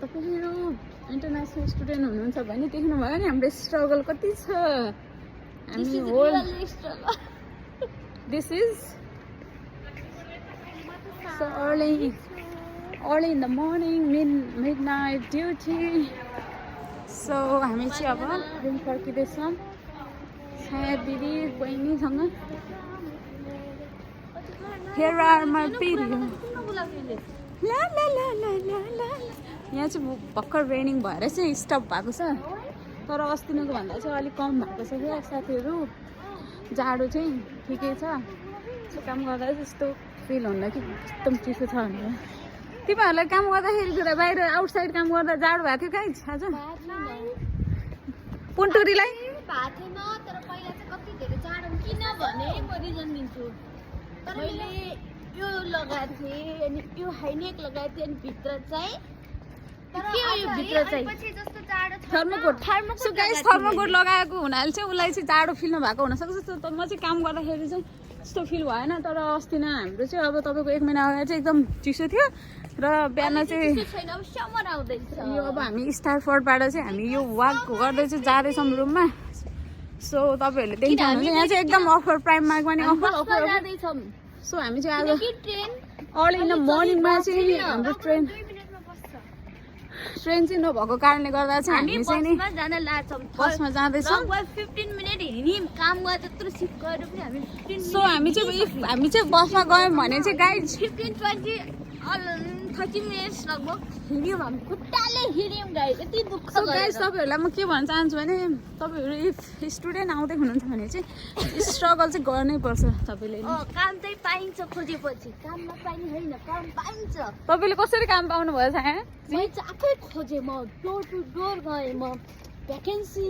तपाईँहरू international student हुनुहुन्छ भने देख्नुभयो नि हाम्रो स्ट्रगल कति छ हामी whole this is so early in the morning midnight duty so हामी चाहिँ अब रुम फर्किँदैछौँ सायद दिदी बहिनीसँग here are my video ला ला ला ला ला ला यहाँ चाहिँ भर्खर रेनिङ भएर चाहिँ स्टप भएको छ तर अस्तिको भन्दा चाहिँ अलिक कम भएको छ क्या साथीहरू जाडो चाहिँ ठिकै छ काम गर्दा त्यस्तो फिल हुँदा कि एकदम चिसो छ भनेर तिमीहरूलाई काम गर्दाखेरि बाहिर आउटसाइड काम गर्दा जाडो भएको थियो कहीँ आज पुन्टुरीलाई मैले यो लगाएको थिएँ अनि यो हाइनेक लगाएको थिएँ अनि भित्र चाहिँ थर्मोकोट लगाएको हुनाले चाहिँ उसलाई चाहिँ जाडो फिल नभएको हुनसक्छ म चाहिँ काम गर्दाखेरि चाहिँ त्यस्तो फिल भएन तर अस्ति नै हाम्रो चाहिँ अब तपाईँको 1 महिना अगाडि चाहिँ एकदम चिसो थियो र बिहान चाहिँ यो अब हामी स्टारफोर्डबाट चाहिँ हामी यो वाक गर्दै चाहिँ जाँदैछौँ रुममा सो तपाईँहरूले देख्नुहुन्छ यहाँ चाहिँ एकदम अफर प्राइममा पनि अफर सो हामी चाहिँ आज अर्ली इन द मर्निङमा चाहिँ हाम्रो ट्रेन चाहिँ नभएको कारणले गर्दा चाहिँ हामी चाहिँ नि बसमा जाँदैछौँ सो हामी चाहिँ बसमा गयौँ भने चाहिँ गाइड 15-20 minutes लगभग हिँड्यौँ हामी खुट्टाले हिँड्यौँ गाइस यति दुःख सो गाइस तपाईँहरूलाई म के भन्न चाहन्छु भने तपाईँहरू इफ स्टुडेन्ट आउँदै हुनुहुन्छ भने चाहिँ स्ट्रगल चाहिँ गर्नै पर्छ तपाईँले काम चाहिँ पाइन्छ खोजेपछि काम नपाइने होइन काम पाइन्छ तपाईँले कसरी काम पाउनु भयो छाया मैले चाहिँ आफै खोजेँ म डोर टु डोर गएँ म vacancy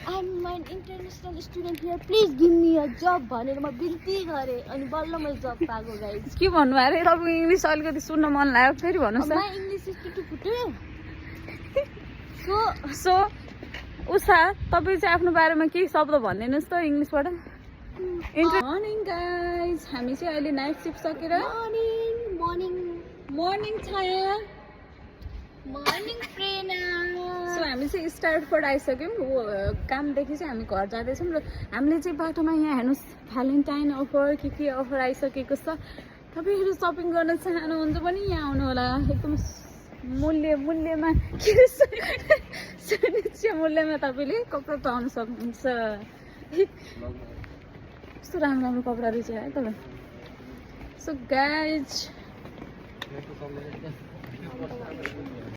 I am my international student here please give me a job भनेर म बिन्ती गरेँ अनि बल्ल मैले जब पाएको गाइस के भन्नुभयो अरे तपाईँको इङ्ग्लिस अलिकति सुन्न मन लाग्यो फेरि भन्नुहोस् न इङ्ग्लिस टुटु फुट्यो सो उषा तपाईँ चाहिँ आफ्नो बारेमा केही शब्द भनिदिनुहोस् त इङ्ग्लिसबाट मर्निङ गाइज हामी चाहिँ अहिले नाइट सिफ्ट सकेर मर्निङ छाया मर्निङ प्रेरणा सो हामी चाहिँ स्टारफोर्ड आइसक्यौँ कामदेखि चाहिँ हामी घर जाँदैछौँ र हामीले चाहिँ बाटोमा यहाँ हेर्नुहोस् भ्यालेन्टाइन अफर के अफर आइसकेको छ तपाईँहरू सपिङ गर्न चाहनुहुन्छ भने यहाँ आउनु होला एकदम मूल्यमा के सुनिश्चित मूल्यमा तपाईँले कपडा पाउन सक्नुहुन्छ कस्तो राम्रो राम्रो कपडा रहेछ है तपाईँ सो गाइज